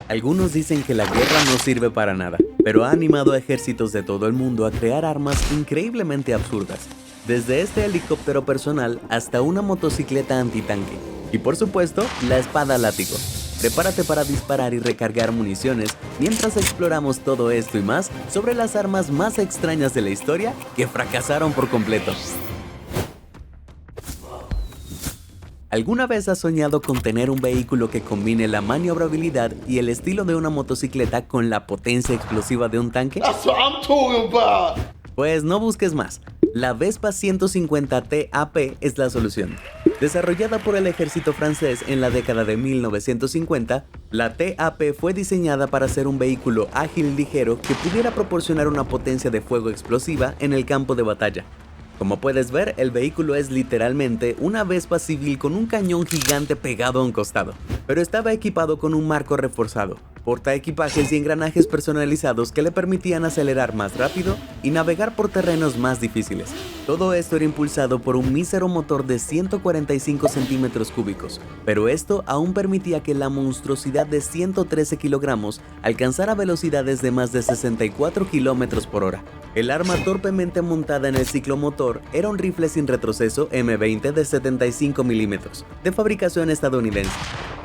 Algunos dicen que la guerra no sirve para nada, pero ha animado a ejércitos de todo el mundo a crear armas increíblemente absurdas, desde este helicóptero personal hasta una motocicleta antitanque, y por supuesto, la espada látigo. Prepárate para disparar y recargar municiones mientras exploramos todo esto y más sobre las armas más extrañas de la historia que fracasaron por completo. ¿Alguna vez has soñado con tener un vehículo que combine la maniobrabilidad y el estilo de una motocicleta con la potencia explosiva de un tanque? That's what I'm talking about. Pues no busques más. La Vespa 150 TAP es la solución. Desarrollada por el ejército francés en la década de 1950, la TAP fue diseñada para ser un vehículo ágil y ligero que pudiera proporcionar una potencia de fuego explosiva en el campo de batalla. Como puedes ver, el vehículo es literalmente una Vespa civil con un cañón gigante pegado a un costado, pero estaba equipado con un marco reforzado, portaequipajes y engranajes personalizados que le permitían acelerar más rápido y navegar por terrenos más difíciles. Todo esto era impulsado por un mísero motor de 145 centímetros cúbicos, pero esto aún permitía que la monstruosidad de 113 kilogramos alcanzara velocidades de más de 64 kilómetros por hora. El arma torpemente montada en el ciclomotor era un rifle sin retroceso M20 de 75 milímetros, de fabricación estadounidense.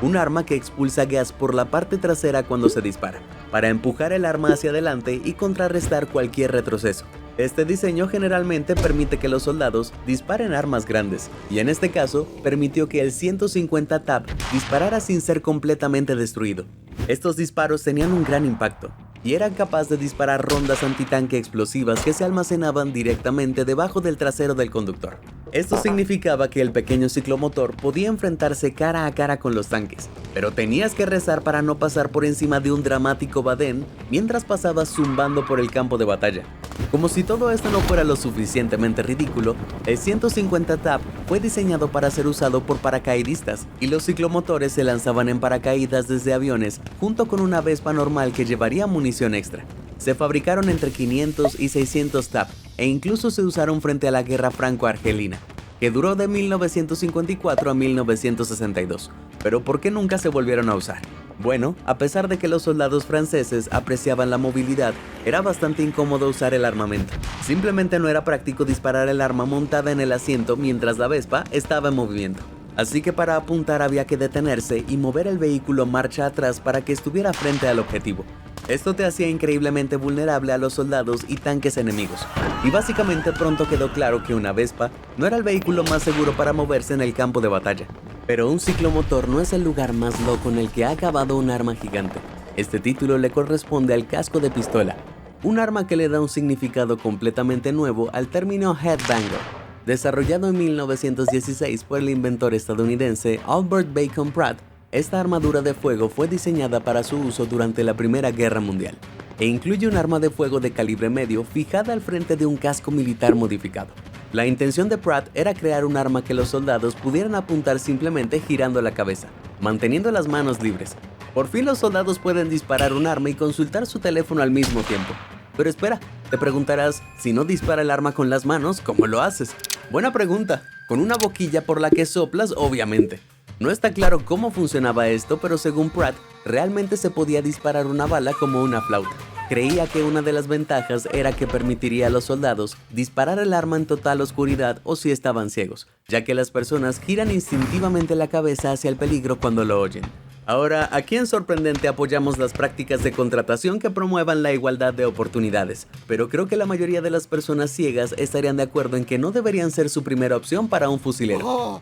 Un arma que expulsa gas por la parte trasera cuando se dispara, para empujar el arma hacia adelante y contrarrestar cualquier retroceso. Este diseño generalmente permite que los soldados disparen armas grandes, y en este caso permitió que el 150 TAP disparara sin ser completamente destruido. Estos disparos tenían un gran impacto, y eran capaces de disparar rondas antitanque explosivas que se almacenaban directamente debajo del trasero del conductor. Esto significaba que el pequeño ciclomotor podía enfrentarse cara a cara con los tanques, pero tenías que rezar para no pasar por encima de un dramático badén mientras pasabas zumbando por el campo de batalla. Como si todo esto no fuera lo suficientemente ridículo, el 150 TAP fue diseñado para ser usado por paracaidistas, y los ciclomotores se lanzaban en paracaídas desde aviones junto con una Vespa normal que llevaría munición extra. Se fabricaron entre 500 y 600 TAP e incluso se usaron frente a la guerra franco-argelina, que duró de 1954 a 1962. Pero ¿por qué nunca se volvieron a usar? Bueno, a pesar de que los soldados franceses apreciaban la movilidad, era bastante incómodo usar el armamento. Simplemente no era práctico disparar el arma montada en el asiento mientras la Vespa estaba en movimiento. Así que para apuntar había que detenerse y mover el vehículo marcha atrás para que estuviera frente al objetivo. Esto te hacía increíblemente vulnerable a los soldados y tanques enemigos, y básicamente pronto quedó claro que una Vespa no era el vehículo más seguro para moverse en el campo de batalla. Pero un ciclomotor no es el lugar más loco en el que ha acabado un arma gigante. Este título le corresponde al casco de pistola, un arma que le da un significado completamente nuevo al término headbanger. Desarrollado en 1916 por el inventor estadounidense Albert Bacon Pratt, esta armadura de fuego fue diseñada para su uso durante la Primera Guerra Mundial, e incluye un arma de fuego de calibre medio fijada al frente de un casco militar modificado. La intención de Pratt era crear un arma que los soldados pudieran apuntar simplemente girando la cabeza, manteniendo las manos libres. Por fin los soldados pueden disparar un arma y consultar su teléfono al mismo tiempo. Pero espera, te preguntarás, si no dispara el arma con las manos, ¿cómo lo haces? Buena pregunta, con una boquilla por la que soplas, obviamente. No está claro cómo funcionaba esto, pero según Pratt, realmente se podía disparar una bala como una flauta. Creía que una de las ventajas era que permitiría a los soldados disparar el arma en total oscuridad o si estaban ciegos, ya que las personas giran instintivamente la cabeza hacia el peligro cuando lo oyen. Ahora, aquí en Sorprendente apoyamos las prácticas de contratación que promuevan la igualdad de oportunidades, pero creo que la mayoría de las personas ciegas estarían de acuerdo en que no deberían ser su primera opción para un fusilero.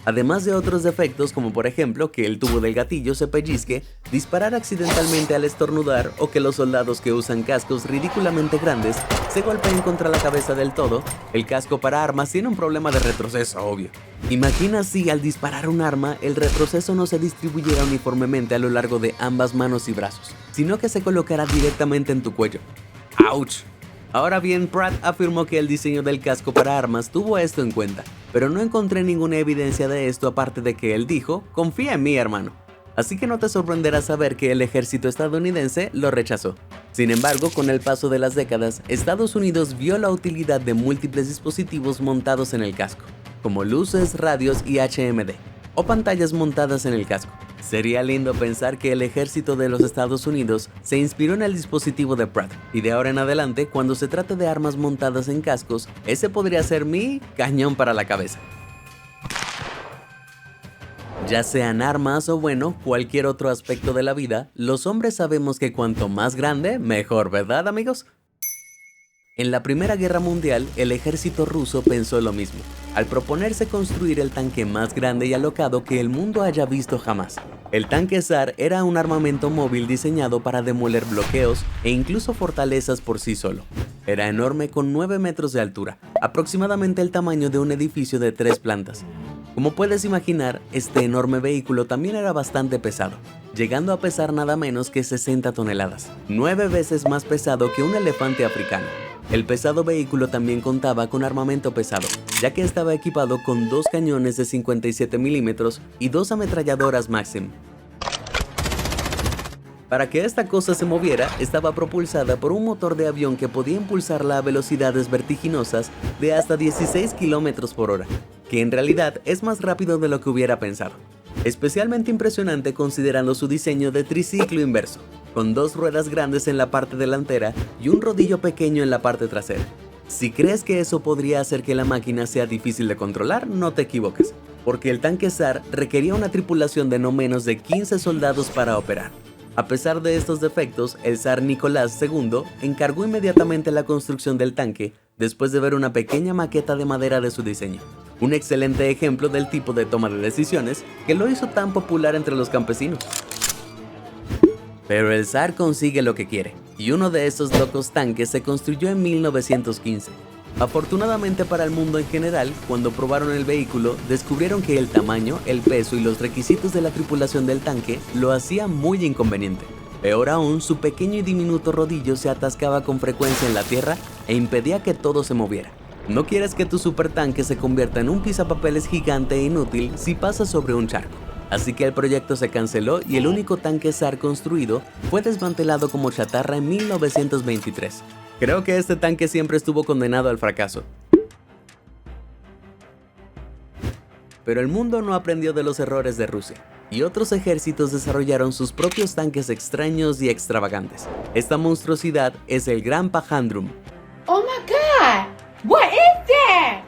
Además de otros defectos como por ejemplo que el tubo del gatillo se pellizque, disparar accidentalmente al estornudar o que los soldados que usan cascos ridículamente grandes se golpeen contra la cabeza del todo, el casco para armas tiene un problema de retroceso obvio. Imagina si al disparar un arma el retroceso no se distribuyera uniformemente a lo largo de ambas manos y brazos, sino que se colocara directamente en tu cuello. ¡Auch! Ahora bien, Pratt afirmó que el diseño del casco para armas tuvo esto en cuenta, pero no encontré ninguna evidencia de esto aparte de que él dijo, confía en mí hermano. Así que no te sorprenderá saber que el ejército estadounidense lo rechazó. Sin embargo, con el paso de las décadas, Estados Unidos vio la utilidad de múltiples dispositivos montados en el casco, como luces, radios y HMD. o pantallas montadas en el casco. Sería lindo pensar que el ejército de los Estados Unidos se inspiró en el dispositivo de Pratt, y de ahora en adelante, cuando se trate de armas montadas en cascos, ese podría ser mi cañón para la cabeza. Ya sean armas o bueno, cualquier otro aspecto de la vida, los hombres sabemos que cuanto más grande, mejor, ¿verdad, amigos? En la Primera Guerra Mundial, el ejército ruso pensó lo mismo, al proponerse construir el tanque más grande y alocado que el mundo haya visto jamás. El tanque Zar era un armamento móvil diseñado para demoler bloqueos e incluso fortalezas por sí solo. Era enorme, con 9 metros de altura, aproximadamente el tamaño de un edificio de 3 plantas. Como puedes imaginar, este enorme vehículo también era bastante pesado, llegando a pesar nada menos que 60 toneladas, 9 veces más pesado que un elefante africano. El pesado vehículo también contaba con armamento pesado, ya que estaba equipado con 2 cañones de 57 milímetros y 2 ametralladoras Maxim. Para que esta cosa se moviera, estaba propulsada por un motor de avión que podía impulsarla a velocidades vertiginosas de hasta 16 kilómetros por hora, que en realidad es más rápido de lo que hubiera pensado. Especialmente impresionante considerando su diseño de triciclo inverso, con 2 ruedas grandes en la parte delantera y un rodillo pequeño en la parte trasera. Si crees que eso podría hacer que la máquina sea difícil de controlar, no te equivocas, porque el tanque Zar requería una tripulación de no menos de 15 soldados para operar. A pesar de estos defectos, el zar Nicolás II encargó inmediatamente la construcción del tanque después de ver una pequeña maqueta de madera de su diseño. Un excelente ejemplo del tipo de toma de decisiones que lo hizo tan popular entre los campesinos. Pero el zar consigue lo que quiere, y uno de esos locos tanques se construyó en 1915. Afortunadamente para el mundo en general, cuando probaron el vehículo, descubrieron que el tamaño, el peso y los requisitos de la tripulación del tanque lo hacían muy inconveniente. Peor aún, su pequeño y diminuto rodillo se atascaba con frecuencia en la tierra e impedía que todo se moviera. No quieres que tu supertanque se convierta en un pisapapeles gigante e inútil si pasa sobre un charco. Así que el proyecto se canceló y el único tanque Zar construido fue desmantelado como chatarra en 1923. Creo que este tanque siempre estuvo condenado al fracaso. Pero el mundo no aprendió de los errores de Rusia, y otros ejércitos desarrollaron sus propios tanques extraños y extravagantes. Esta monstruosidad es el Gran Pahandrum. Oh my God! What is that?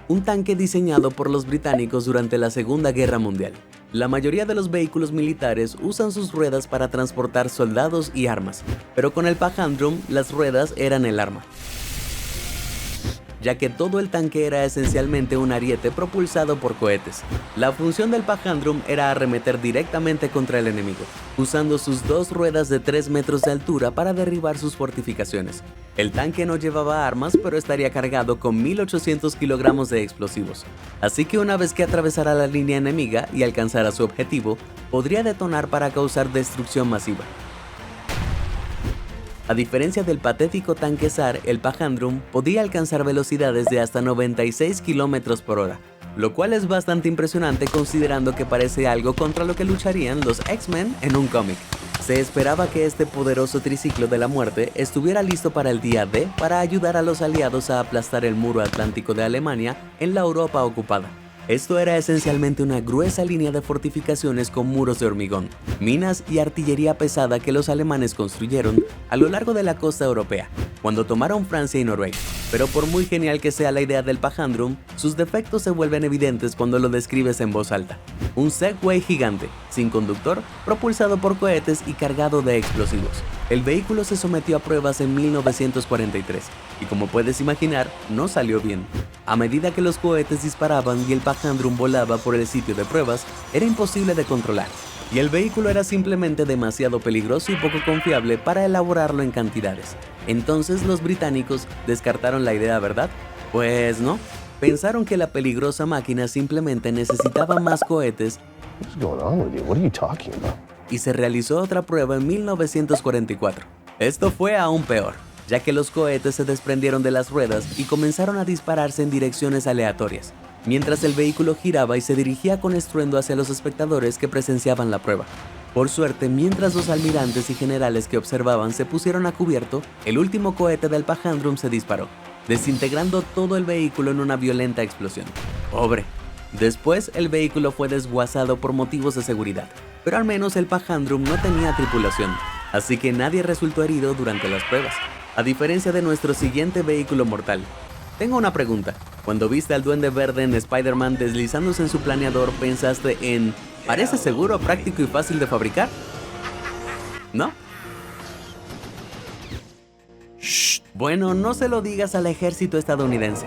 Un tanque diseñado por los británicos durante la Segunda Guerra Mundial. La mayoría de los vehículos militares usan sus ruedas para transportar soldados y armas, pero con el Pahandrum las ruedas eran el arma, ya que todo el tanque era esencialmente un ariete propulsado por cohetes. La función del Pahandrum era arremeter directamente contra el enemigo, usando sus 2 ruedas de 3 metros de altura para derribar sus fortificaciones. El tanque no llevaba armas, pero estaría cargado con 1800 kilogramos de explosivos, así que una vez que atravesara la línea enemiga y alcanzara su objetivo, podría detonar para causar destrucción masiva. A diferencia del patético tanque Zar, el Pahandrum podía alcanzar velocidades de hasta 96 km por hora, lo cual es bastante impresionante considerando que parece algo contra lo que lucharían los X-Men en un cómic. Se esperaba que este poderoso triciclo de la muerte estuviera listo para el día D para ayudar a los aliados a aplastar el muro atlántico de Alemania en la Europa ocupada. Esto era esencialmente una gruesa línea de fortificaciones con muros de hormigón, minas y artillería pesada que los alemanes construyeron a lo largo de la costa europea, cuando tomaron Francia y Noruega. Pero por muy genial que sea la idea del Pahandrum, sus defectos se vuelven evidentes cuando lo describes en voz alta. Un Segway gigante, sin conductor, propulsado por cohetes y cargado de explosivos. El vehículo se sometió a pruebas en 1943, y como puedes imaginar, no salió bien. A medida que los cohetes disparaban y el Pahandrum volaba por el sitio de pruebas, era imposible de controlar, y el vehículo era simplemente demasiado peligroso y poco confiable para elaborarlo en cantidades. Entonces los británicos descartaron la idea, ¿verdad? Pues no. Pensaron que la peligrosa máquina simplemente necesitaba más cohetes y se realizó otra prueba en 1944. Esto fue aún peor, ya que los cohetes se desprendieron de las ruedas y comenzaron a dispararse en direcciones aleatorias, mientras el vehículo giraba y se dirigía con estruendo hacia los espectadores que presenciaban la prueba. Por suerte, mientras los almirantes y generales que observaban se pusieron a cubierto, el último cohete del Pahandrum se disparó, desintegrando todo el vehículo en una violenta explosión. Pobre. Después, el vehículo fue desguazado por motivos de seguridad, pero al menos el Pajandrum no tenía tripulación, así que nadie resultó herido durante las pruebas, a diferencia de nuestro siguiente vehículo mortal. Tengo una pregunta. Cuando viste al Duende Verde en Spider-Man deslizándose en su planeador, ¿pensaste en ¿parece seguro, práctico y fácil de fabricar? ¿No? Shh. Bueno, no se lo digas al ejército estadounidense.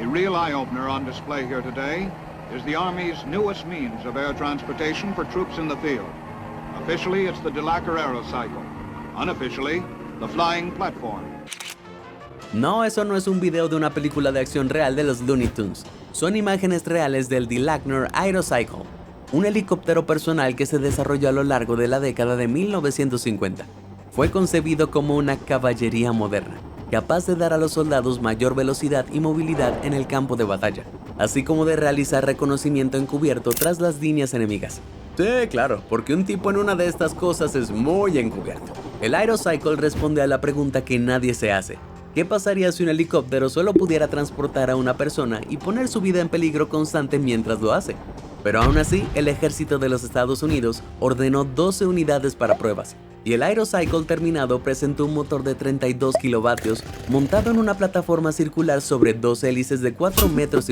A real eye-opener on display here today is the Army's newest means of air transportation for troops in the field. Officially, it's the Delacar Aerocycle. Unofficially, the Flying Platform. No, eso no es un video de una película de acción real de los Looney Tunes. Son imágenes reales del Delacar Aerocycle, un helicóptero personal que se desarrolló a lo largo de la década de 1950. Fue concebido como una caballería moderna, capaz de dar a los soldados mayor velocidad y movilidad en el campo de batalla, así como de realizar reconocimiento encubierto tras las líneas enemigas. Sí, claro, porque un tipo en una de estas cosas es muy encubierto. El Aerocycle responde a la pregunta que nadie se hace. ¿Qué pasaría si un helicóptero solo pudiera transportar a una persona y poner su vida en peligro constante mientras lo hace? Pero aún así, el ejército de los Estados Unidos ordenó 12 unidades para pruebas, y el Aerocycle terminado presentó un motor de 32 kilovatios montado en una plataforma circular sobre 2 hélices de 4,5 metros.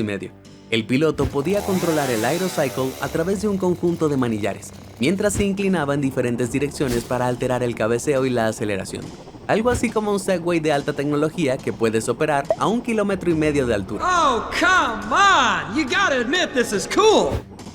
El piloto podía controlar el Aerocycle a través de un conjunto de manillares, mientras se inclinaba en diferentes direcciones para alterar el cabeceo y la aceleración. Algo así como un Segway de alta tecnología que puedes operar a 1,5 kilómetros de altura. Oh, come on! You gotta admit this is cool!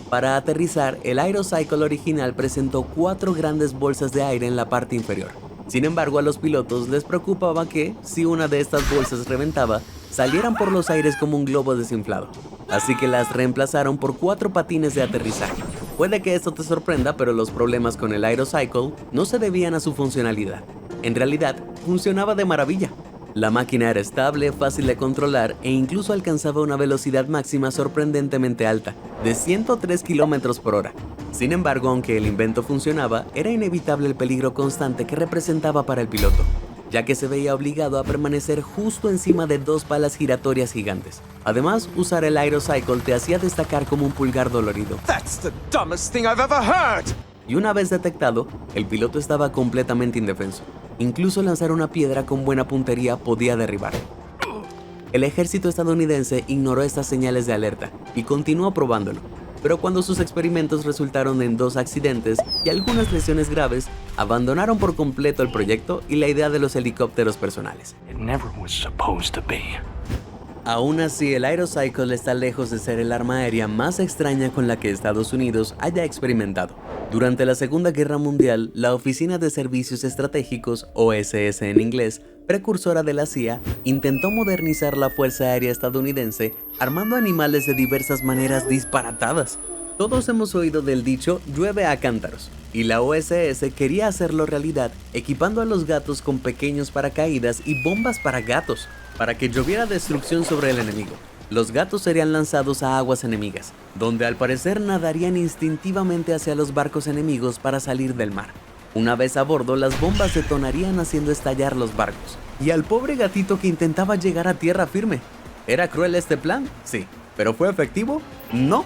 Para aterrizar, el Aerocycle original presentó 4 grandes bolsas de aire en la parte inferior. Sin embargo, a los pilotos les preocupaba que, si una de estas bolsas reventaba, salieran por los aires como un globo desinflado. Así que las reemplazaron por 4 patines de aterrizaje. Puede que esto te sorprenda, pero los problemas con el Aerocycle no se debían a su funcionalidad. En realidad, funcionaba de maravilla. La máquina era estable, fácil de controlar e incluso alcanzaba una velocidad máxima sorprendentemente alta, de 103 km por hora. Sin embargo, aunque el invento funcionaba, era inevitable el peligro constante que representaba para el piloto, ya que se veía obligado a permanecer justo encima de 2 palas giratorias gigantes. Además, usar el Aerocycle te hacía destacar como un pulgar dolorido. That's the dumbest thing I've ever heard! Y una vez detectado, el piloto estaba completamente indefenso. Incluso lanzar una piedra con buena puntería podía derribarlo. El ejército estadounidense ignoró estas señales de alerta y continuó probándolo, pero cuando sus experimentos resultaron en 2 accidentes y algunas lesiones graves, abandonaron por completo el proyecto y la idea de los helicópteros personales. It never was supposed to be. Aún así, el Aerocycle está lejos de ser el arma aérea más extraña con la que Estados Unidos haya experimentado. Durante la Segunda Guerra Mundial, la Oficina de Servicios Estratégicos, OSS en inglés, precursora de la CIA, intentó modernizar la Fuerza Aérea estadounidense armando animales de diversas maneras disparatadas. Todos hemos oído del dicho llueve a cántaros, y la OSS quería hacerlo realidad equipando a los gatos con pequeños paracaídas y bombas para gatos, para que lloviera destrucción sobre el enemigo. Los gatos serían lanzados a aguas enemigas, donde al parecer nadarían instintivamente hacia los barcos enemigos para salir del mar. Una vez a bordo, las bombas detonarían haciendo estallar los barcos, y al pobre gatito que intentaba llegar a tierra firme. ¿Era cruel este plan? Sí. ¿Pero fue efectivo? No.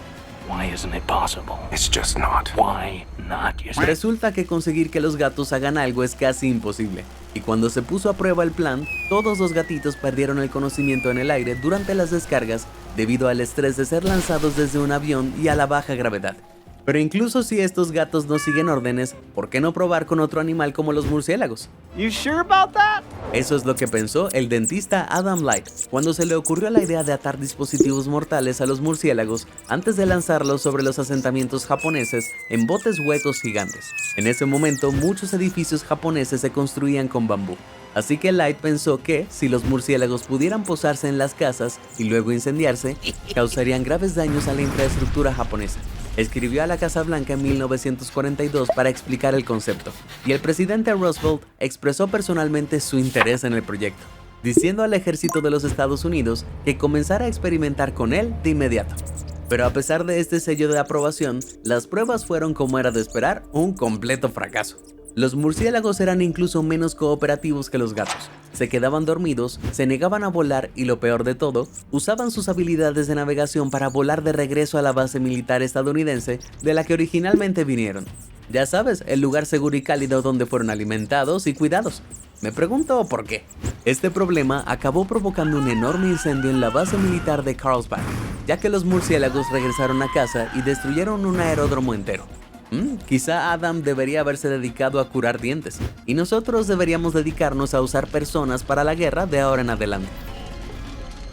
Why isn't it possible? It's just not. Why not? Resulta que conseguir que los gatos hagan algo es casi imposible, y cuando se puso a prueba el plan, todos los gatitos perdieron el conocimiento en el aire durante las descargas debido al estrés de ser lanzados desde un avión y a la baja gravedad. Pero incluso si estos gatos no siguen órdenes, ¿por qué no probar con otro animal como los murciélagos? You sure about that? Eso es lo que pensó el dentista Adam Light cuando se le ocurrió la idea de atar dispositivos mortales a los murciélagos antes de lanzarlos sobre los asentamientos japoneses en botes huecos gigantes. En ese momento, muchos edificios japoneses se construían con bambú. Así que Light pensó que, si los murciélagos pudieran posarse en las casas y luego incendiarse, causarían graves daños a la infraestructura japonesa. Escribió a la Casa Blanca en 1942 para explicar el concepto, y el presidente Roosevelt expresó personalmente su interés en el proyecto, diciendo al ejército de los Estados Unidos que comenzara a experimentar con él de inmediato. Pero a pesar de este sello de aprobación, las pruebas fueron, como era de esperar, un completo fracaso. Los murciélagos eran incluso menos cooperativos que los gatos. Se quedaban dormidos, se negaban a volar y lo peor de todo, usaban sus habilidades de navegación para volar de regreso a la base militar estadounidense de la que originalmente vinieron. Ya sabes, el lugar seguro y cálido donde fueron alimentados y cuidados. Me pregunto por qué. Este problema acabó provocando un enorme incendio en la base militar de Carlsbad, ya que los murciélagos regresaron a casa y destruyeron un aeródromo entero. Quizá Adam debería haberse dedicado a curar dientes, y nosotros deberíamos dedicarnos a usar personas para la guerra de ahora en adelante.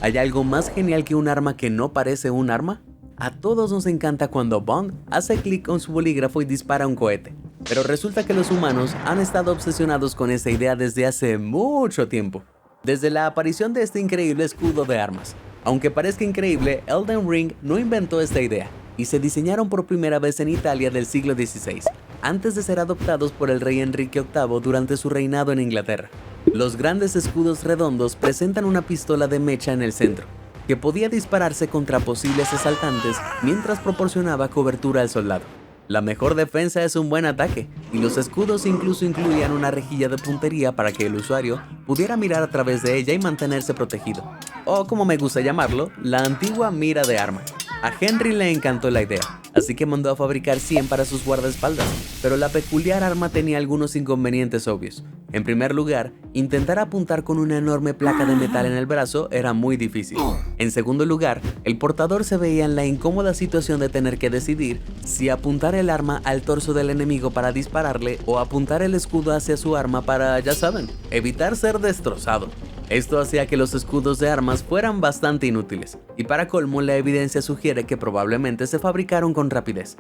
¿Hay algo más genial que un arma que no parece un arma? A todos nos encanta cuando Bond hace clic con su bolígrafo y dispara un cohete, pero resulta que los humanos han estado obsesionados con esa idea desde hace mucho tiempo, desde la aparición de este increíble escudo de armas. Aunque parezca increíble, Elden Ring no inventó esta idea, y se diseñaron por primera vez en Italia del siglo XVI, antes de ser adoptados por el rey Enrique VIII durante su reinado en Inglaterra. Los grandes escudos redondos presentan una pistola de mecha en el centro, que podía dispararse contra posibles asaltantes mientras proporcionaba cobertura al soldado. La mejor defensa es un buen ataque, y los escudos incluso incluían una rejilla de puntería para que el usuario pudiera mirar a través de ella y mantenerse protegido. O como me gusta llamarlo, la antigua mira de arma. A Henry le encantó la idea, así que mandó a fabricar 100 para sus guardaespaldas, pero la peculiar arma tenía algunos inconvenientes obvios. En primer lugar, intentar apuntar con una enorme placa de metal en el brazo era muy difícil. En segundo lugar, el portador se veía en la incómoda situación de tener que decidir si apuntar el arma al torso del enemigo para dispararle o apuntar el escudo hacia su arma para, ya saben, evitar ser destrozado. Esto hacía que los escudos de armas fueran bastante inútiles, y para colmo la evidencia sugiere que probablemente se fabricaron con rapidez.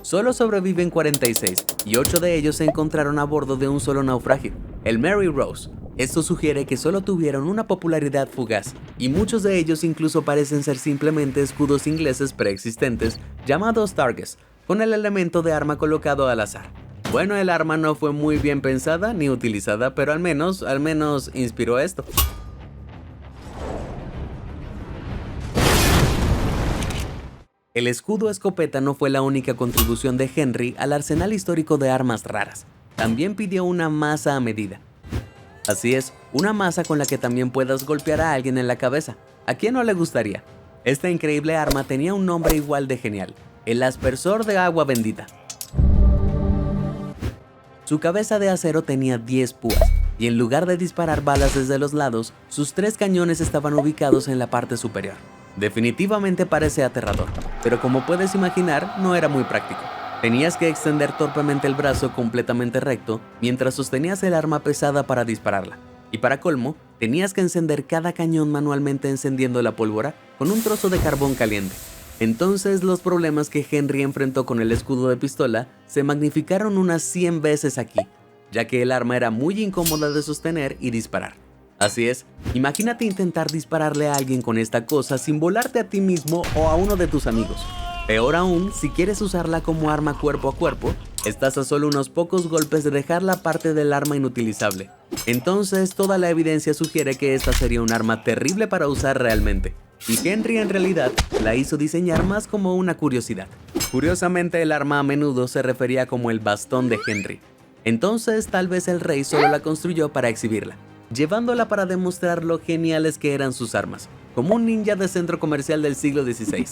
Solo sobreviven 46, y 8 de ellos se encontraron a bordo de un solo naufragio, el Mary Rose. Esto sugiere que solo tuvieron una popularidad fugaz, y muchos de ellos incluso parecen ser simplemente escudos ingleses preexistentes llamados targets, con el elemento de arma colocado al azar. Bueno, el arma no fue muy bien pensada ni utilizada, pero al menos inspiró esto. El escudo escopeta no fue la única contribución de Henry al arsenal histórico de armas raras. También pidió una maza a medida. Así es, una maza con la que también puedas golpear a alguien en la cabeza. ¿A quién no le gustaría? Esta increíble arma tenía un nombre igual de genial: el aspersor de agua bendita. Su cabeza de acero tenía 10 púas, y en lugar de disparar balas desde los lados, sus 3 cañones estaban ubicados en la parte superior. Definitivamente parece aterrador, pero como puedes imaginar, no era muy práctico. Tenías que extender torpemente el brazo completamente recto mientras sostenías el arma pesada para dispararla. Y para colmo, tenías que encender cada cañón manualmente encendiendo la pólvora con un trozo de carbón caliente. Entonces los problemas que Henry enfrentó con el escudo de pistola se magnificaron unas 100 veces aquí, ya que el arma era muy incómoda de sostener y disparar. Así es, imagínate intentar dispararle a alguien con esta cosa sin volarte a ti mismo o a uno de tus amigos. Peor aún, si quieres usarla como arma cuerpo a cuerpo, estás a solo unos pocos golpes de dejar la parte del arma inutilizable. Entonces toda la evidencia sugiere que esta sería un arma terrible para usar realmente. Y Henry en realidad la hizo diseñar más como una curiosidad. Curiosamente, el arma a menudo se refería como el bastón de Henry. Entonces tal vez el rey solo la construyó para exhibirla, llevándola para demostrar lo geniales que eran sus armas, como un ninja de centro comercial del siglo XVI.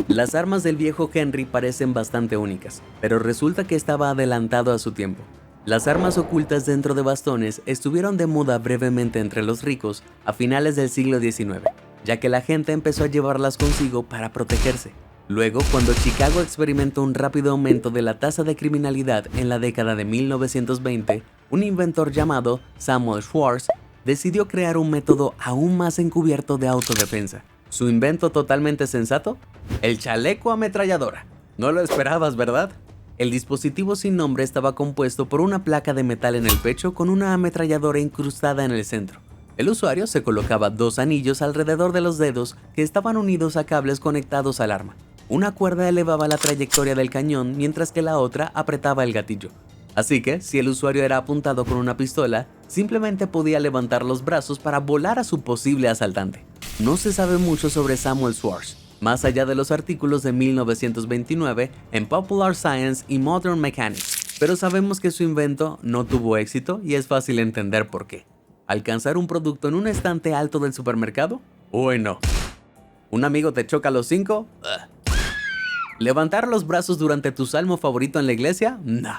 Las armas del viejo Henry parecen bastante únicas, pero resulta que estaba adelantado a su tiempo. Las armas ocultas dentro de bastones estuvieron de moda brevemente entre los ricos a finales del siglo XIX, ya que la gente empezó a llevarlas consigo para protegerse. Luego, cuando Chicago experimentó un rápido aumento de la tasa de criminalidad en la década de 1920, un inventor llamado Samuel Schwartz decidió crear un método aún más encubierto de autodefensa. ¿Su invento totalmente sensato? El chaleco ametralladora. No lo esperabas, ¿verdad? El dispositivo sin nombre estaba compuesto por una placa de metal en el pecho con una ametralladora incrustada en el centro. El usuario se colocaba 2 anillos alrededor de los dedos que estaban unidos a cables conectados al arma. Una cuerda elevaba la trayectoria del cañón mientras que la otra apretaba el gatillo. Así que, si el usuario era apuntado con una pistola, simplemente podía levantar los brazos para volar a su posible asaltante. No se sabe mucho sobre Samuel Schwartz, más allá de los artículos de 1929 en Popular Science y Modern Mechanics. Pero sabemos que su invento no tuvo éxito y es fácil entender por qué. ¿Alcanzar un producto en un estante alto del supermercado? Uy, no. ¿Un amigo te choca a los 5? ¿Levantar los brazos durante tu salmo favorito en la iglesia? No.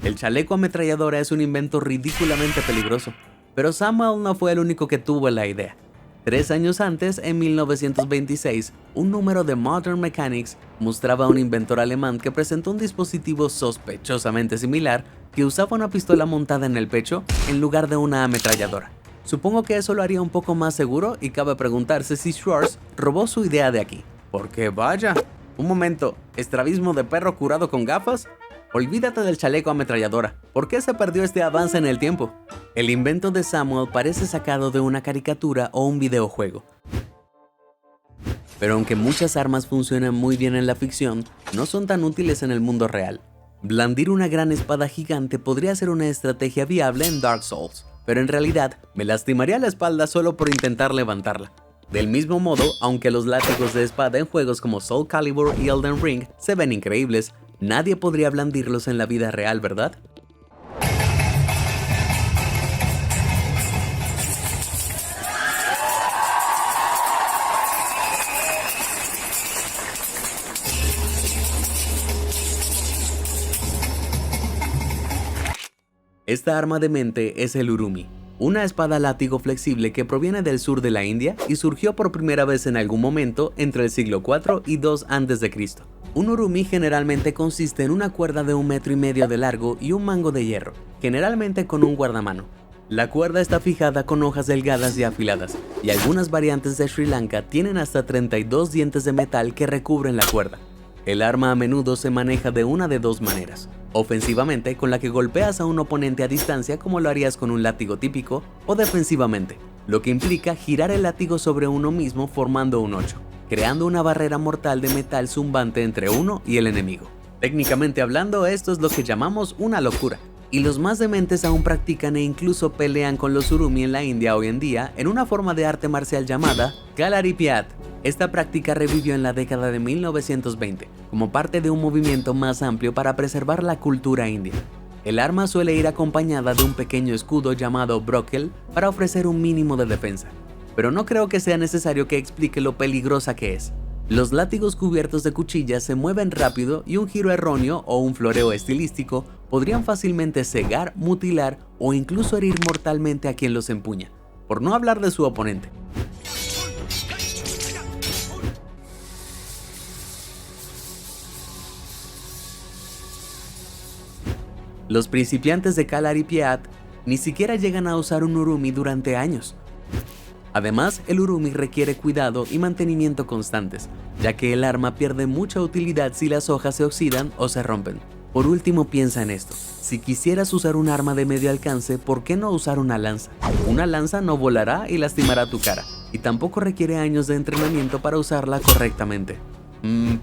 El chaleco ametralladora es un invento ridículamente peligroso, pero Samuel no fue el único que tuvo la idea. 3 años antes, en 1926, un número de Modern Mechanics mostraba a un inventor alemán que presentó un dispositivo sospechosamente similar que usaba una pistola montada en el pecho en lugar de una ametralladora. Supongo que eso lo haría un poco más seguro y cabe preguntarse si Schwartz robó su idea de aquí. Porque vaya, un momento, ¿estrabismo de perro curado con gafas? Olvídate del chaleco ametralladora. ¿Por qué se perdió este avance en el tiempo? El invento de Samuel parece sacado de una caricatura o un videojuego. Pero aunque muchas armas funcionan muy bien en la ficción, no son tan útiles en el mundo real. Blandir una gran espada gigante podría ser una estrategia viable en Dark Souls, pero en realidad me lastimaría la espalda solo por intentar levantarla. Del mismo modo, aunque los látigos de espada en juegos como Soul Calibur y Elden Ring se ven increíbles, nadie podría blandirlos en la vida real, ¿verdad? Esta arma de mente es el Urumi, una espada látigo flexible que proviene del sur de la India y surgió por primera vez en algún momento entre el siglo IV y II a.C. Un Urumi generalmente consiste en una cuerda de 1,5 metros de largo y un mango de hierro, generalmente con un guardamano. La cuerda está fijada con hojas delgadas y afiladas, y algunas variantes de Sri Lanka tienen hasta 32 dientes de metal que recubren la cuerda. El arma a menudo se maneja de una de dos maneras: ofensivamente, con la que golpeas a un oponente a distancia como lo harías con un látigo típico, o defensivamente, lo que implica girar el látigo sobre uno mismo formando un 8, creando una barrera mortal de metal zumbante entre uno y el enemigo. Técnicamente hablando, esto es lo que llamamos una locura, y los más dementes aún practican e incluso pelean con los Urumi en la India hoy en día en una forma de arte marcial llamada Kalaripiat. Esta práctica revivió en la década de 1920 como parte de un movimiento más amplio para preservar la cultura india. El arma suele ir acompañada de un pequeño escudo llamado broquel para ofrecer un mínimo de defensa, pero no creo que sea necesario que explique lo peligrosa que es. Los látigos cubiertos de cuchillas se mueven rápido y un giro erróneo o un floreo estilístico podrían fácilmente cegar, mutilar o incluso herir mortalmente a quien los empuña, por no hablar de su oponente. Los principiantes de Kalaripiat ni siquiera llegan a usar un Urumi durante años. Además, el Urumi requiere cuidado y mantenimiento constantes, ya que el arma pierde mucha utilidad si las hojas se oxidan o se rompen. Por último, piensa en esto: si quisieras usar un arma de medio alcance, ¿por qué no usar una lanza? Una lanza no volará y lastimará tu cara, y tampoco requiere años de entrenamiento para usarla correctamente.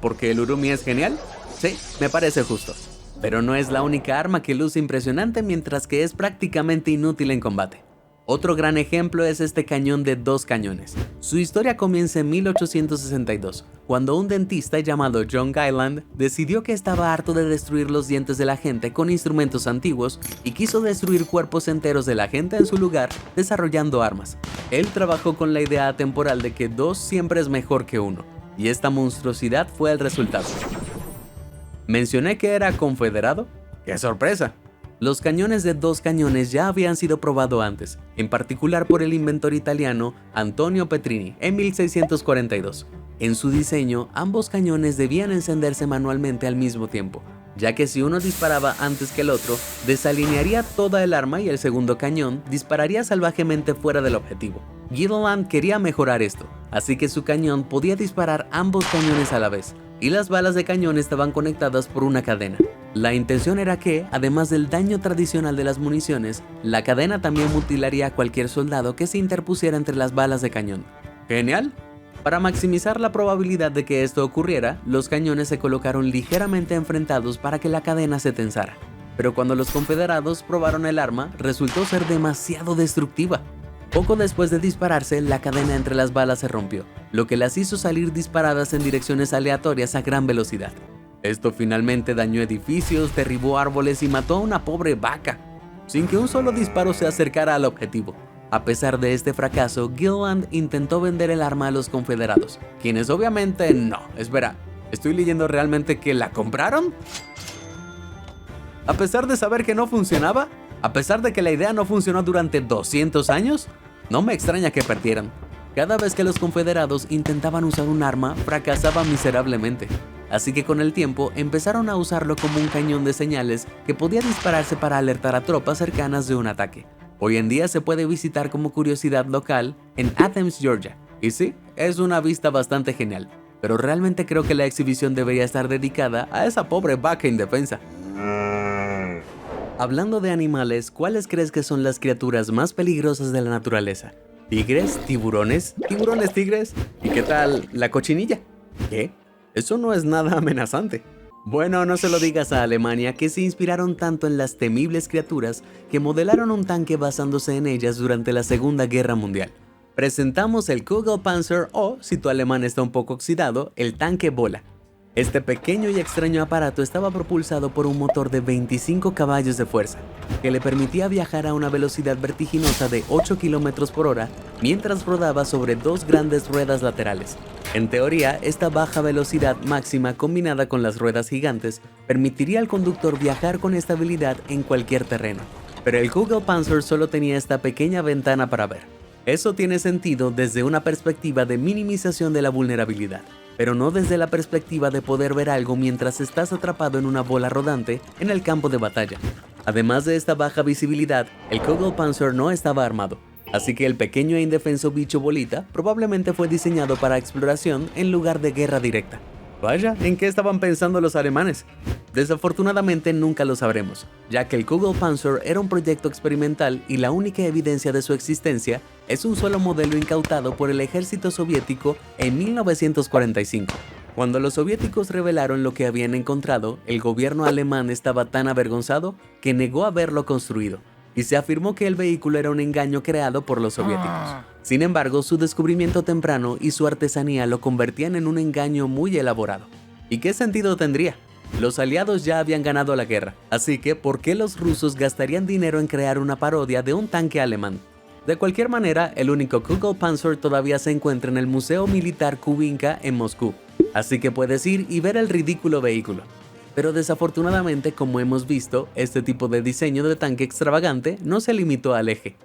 ¿Porque el Urumi es genial? Sí, me parece justo. Pero no es la única arma que luce impresionante mientras que es prácticamente inútil en combate. Otro gran ejemplo es este cañón de 2 cañones. Su historia comienza en 1862, cuando un dentista llamado John Guyland decidió que estaba harto de destruir los dientes de la gente con instrumentos antiguos y quiso destruir cuerpos enteros de la gente en su lugar, desarrollando armas. Él trabajó con la idea atemporal de que 2 siempre es mejor que 1, y esta monstruosidad fue el resultado. ¿Mencioné que era confederado? ¡Qué sorpresa! Los cañones de 2 cañones ya habían sido probados antes, en particular por el inventor italiano Antonio Petrini en 1642. En su diseño, ambos cañones debían encenderse manualmente al mismo tiempo, ya que si uno disparaba antes que el otro, desalinearía toda el arma y el segundo cañón dispararía salvajemente fuera del objetivo. Gilliland quería mejorar esto, así que su cañón podía disparar ambos cañones a la vez, y las balas de cañón estaban conectadas por una cadena. La intención era que, además del daño tradicional de las municiones, la cadena también mutilaría a cualquier soldado que se interpusiera entre las balas de cañón. ¿Genial? Para maximizar la probabilidad de que esto ocurriera, los cañones se colocaron ligeramente enfrentados para que la cadena se tensara. Pero cuando los confederados probaron el arma, resultó ser demasiado destructiva. Poco después de dispararse, la cadena entre las balas se rompió, lo que las hizo salir disparadas en direcciones aleatorias a gran velocidad. Esto finalmente dañó edificios, derribó árboles y mató a una pobre vaca, sin que un solo disparo se acercara al objetivo. A pesar de este fracaso, Gilland intentó vender el arma a los confederados, quienes obviamente no. Espera, ¿estoy leyendo realmente que la compraron? A pesar de saber que no funcionaba, a pesar de que la idea no funcionó durante 200 años, no me extraña que perdieran. Cada vez que los confederados intentaban usar un arma, fracasaba miserablemente. Así que con el tiempo empezaron a usarlo como un cañón de señales que podía dispararse para alertar a tropas cercanas de un ataque. Hoy en día se puede visitar como curiosidad local en Athens, Georgia. Y sí, es una vista bastante genial, pero realmente creo que la exhibición debería estar dedicada a esa pobre vaca indefensa. Hablando de animales, ¿cuáles crees que son las criaturas más peligrosas de la naturaleza? ¿Tigres? ¿Tiburones? ¿Tiburones tigres? ¿Y qué tal la cochinilla? ¿Qué? Eso no es nada amenazante. Bueno, no se lo digas a Alemania, que se inspiraron tanto en las temibles criaturas que modelaron un tanque basándose en ellas durante la Segunda Guerra Mundial. Presentamos el Kugelpanzer o, si tu alemán está un poco oxidado, el tanque bola. Este pequeño y extraño aparato estaba propulsado por un motor de 25 caballos de fuerza, que le permitía viajar a una velocidad vertiginosa de 8 km por hora mientras rodaba sobre dos grandes ruedas laterales. En teoría, esta baja velocidad máxima combinada con las ruedas gigantes permitiría al conductor viajar con estabilidad en cualquier terreno. Pero el Kugelpanzer solo tenía esta pequeña ventana para ver. Eso tiene sentido desde una perspectiva de minimización de la vulnerabilidad, pero no desde la perspectiva de poder ver algo mientras estás atrapado en una bola rodante en el campo de batalla. Además de esta baja visibilidad, el Kugelpanzer no estaba armado, así que el pequeño e indefenso bicho bolita probablemente fue diseñado para exploración en lugar de guerra directa. Vaya, ¿en qué estaban pensando los alemanes? Desafortunadamente nunca lo sabremos, ya que el Kugelpanzer era un proyecto experimental y la única evidencia de su existencia es un solo modelo incautado por el ejército soviético en 1945. Cuando los soviéticos revelaron lo que habían encontrado, el gobierno alemán estaba tan avergonzado que negó haberlo construido, y se afirmó que el vehículo era un engaño creado por los soviéticos. Sin embargo, su descubrimiento temprano y su artesanía lo convertían en un engaño muy elaborado. ¿Y qué sentido tendría? Los aliados ya habían ganado la guerra, así que ¿por qué los rusos gastarían dinero en crear una parodia de un tanque alemán? De cualquier manera, el único Kugelpanzer todavía se encuentra en el Museo Militar Kubinka en Moscú, así que puedes ir y ver el ridículo vehículo. Pero desafortunadamente, como hemos visto, este tipo de diseño de tanque extravagante no se limitó al eje.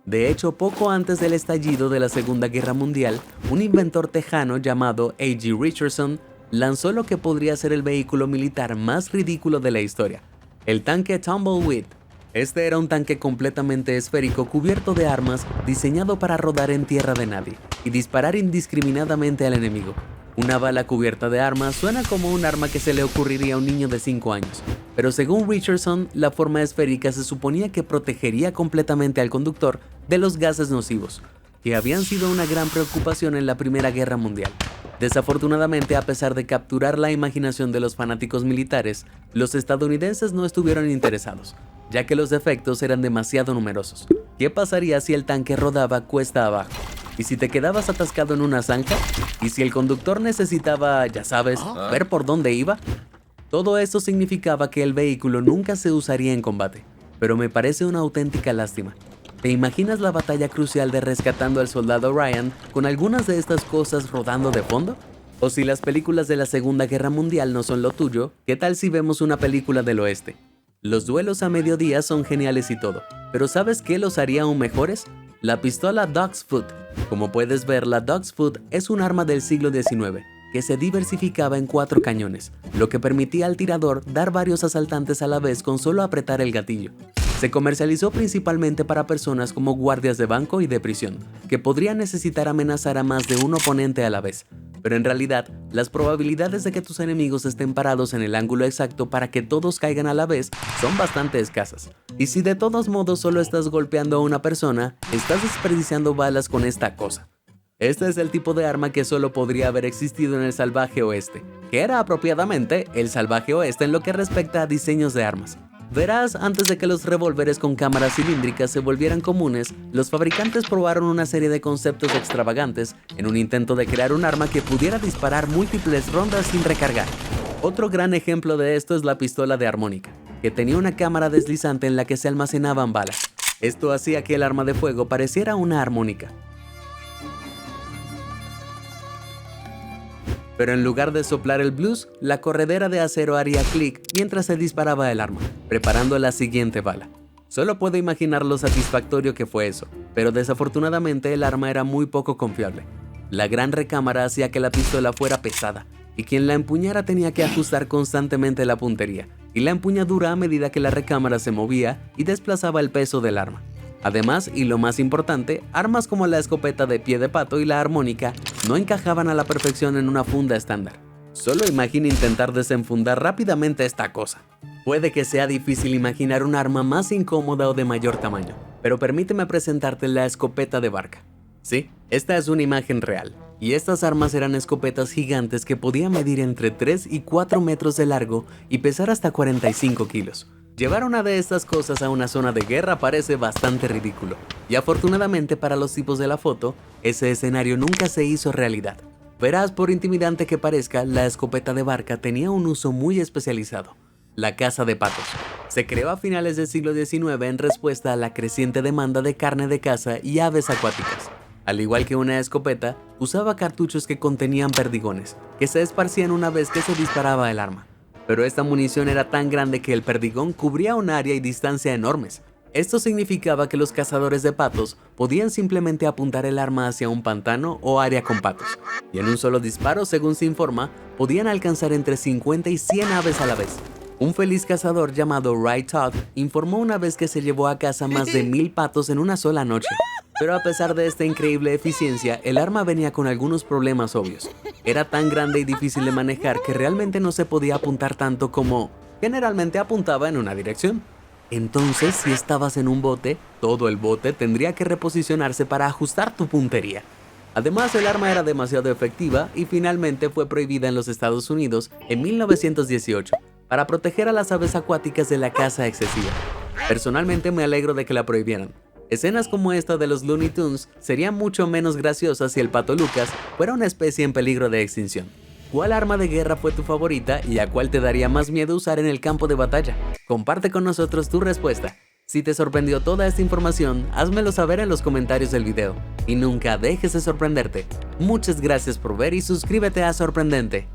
De hecho, poco antes del estallido de la Segunda Guerra Mundial, un inventor tejano llamado A.G. Richardson lanzó lo que podría ser el vehículo militar más ridículo de la historia, el tanque Tumbleweed. Este era un tanque completamente esférico cubierto de armas, diseñado para rodar en tierra de nadie y disparar indiscriminadamente al enemigo. Una bala cubierta de armas suena como un arma que se le ocurriría a un niño de 5 años, pero según Richardson, la forma esférica se suponía que protegería completamente al conductor de los gases nocivos, que habían sido una gran preocupación en la Primera Guerra Mundial. Desafortunadamente, a pesar de capturar la imaginación de los fanáticos militares, los estadounidenses no estuvieron interesados, ya que los defectos eran demasiado numerosos. ¿Qué pasaría si el tanque rodaba cuesta abajo? ¿Y si te quedabas atascado en una zanja? ¿Y si el conductor necesitaba, ya sabes, ver por dónde iba? Todo esto significaba que el vehículo nunca se usaría en combate, pero me parece una auténtica lástima. ¿Te imaginas la batalla crucial de rescatando al soldado Ryan con algunas de estas cosas rodando de fondo? O si las películas de la Segunda Guerra Mundial no son lo tuyo, ¿qué tal si vemos una película del oeste? Los duelos a mediodía son geniales y todo, pero ¿sabes qué los haría aún mejores? La pistola Dog's Foot. Como puedes ver, la Dog's Foot es un arma del siglo XIX, que se diversificaba en 4 cañones, lo que permitía al tirador dar varios asaltantes a la vez con solo apretar el gatillo. Se comercializó principalmente para personas como guardias de banco y de prisión, que podrían necesitar amenazar a más de un oponente a la vez. Pero en realidad, las probabilidades de que tus enemigos estén parados en el ángulo exacto para que todos caigan a la vez son bastante escasas. Y si de todos modos solo estás golpeando a una persona, estás desperdiciando balas con esta cosa. Este es el tipo de arma que solo podría haber existido en el salvaje oeste, que era apropiadamente el salvaje oeste en lo que respecta a diseños de armas. Verás, antes de que los revólveres con cámaras cilíndricas se volvieran comunes, los fabricantes probaron una serie de conceptos extravagantes en un intento de crear un arma que pudiera disparar múltiples rondas sin recargar. Otro gran ejemplo de esto es la pistola de armónica, que tenía una cámara deslizante en la que se almacenaban balas. Esto hacía que el arma de fuego pareciera una armónica. Pero en lugar de soplar el blues, la corredera de acero haría clic mientras se disparaba el arma, preparando la siguiente bala. Solo puedo imaginar lo satisfactorio que fue eso, pero desafortunadamente el arma era muy poco confiable. La gran recámara hacía que la pistola fuera pesada, y quien la empuñara tenía que ajustar constantemente la puntería y la empuñadura a medida que la recámara se movía y desplazaba el peso del arma. Además, y lo más importante, armas como la escopeta de pie de pato y la armónica no encajaban a la perfección en una funda estándar. Solo imagina intentar desenfundar rápidamente esta cosa. Puede que sea difícil imaginar un arma más incómoda o de mayor tamaño, pero permíteme presentarte la escopeta de barca. Sí, esta es una imagen real, y estas armas eran escopetas gigantes que podían medir entre 3 y 4 metros de largo y pesar hasta 45 kilos. Llevar una de estas cosas a una zona de guerra parece bastante ridículo, y afortunadamente para los tipos de la foto, ese escenario nunca se hizo realidad. Verás, por intimidante que parezca, la escopeta de barca tenía un uso muy especializado: la caza de patos. Se creó a finales del siglo XIX en respuesta a la creciente demanda de carne de caza y aves acuáticas. Al igual que una escopeta, usaba cartuchos que contenían perdigones, que se esparcían una vez que se disparaba el arma. Pero esta munición era tan grande que el perdigón cubría un área y distancia enormes. Esto significaba que los cazadores de patos podían simplemente apuntar el arma hacia un pantano o área con patos, y en un solo disparo, según se informa, podían alcanzar entre 50 y 100 aves a la vez. Un feliz cazador llamado Ray Todd informó una vez que se llevó a casa más de 1000 patos en una sola noche. Pero a pesar de esta increíble eficiencia, el arma venía con algunos problemas obvios. Era tan grande y difícil de manejar que realmente no se podía apuntar tanto como generalmente apuntaba en una dirección. Entonces, si estabas en un bote, todo el bote tendría que reposicionarse para ajustar tu puntería. Además, el arma era demasiado efectiva y finalmente fue prohibida en los Estados Unidos en 1918 para proteger a las aves acuáticas de la caza excesiva. Personalmente me alegro de que la prohibieran. Escenas como esta de los Looney Tunes serían mucho menos graciosas si el pato Lucas fuera una especie en peligro de extinción. ¿Cuál arma de guerra fue tu favorita y a cuál te daría más miedo usar en el campo de batalla? Comparte con nosotros tu respuesta. Si te sorprendió toda esta información, házmelo saber en los comentarios del video. Y nunca dejes de sorprenderte. Muchas gracias por ver y suscríbete a Sorprendente.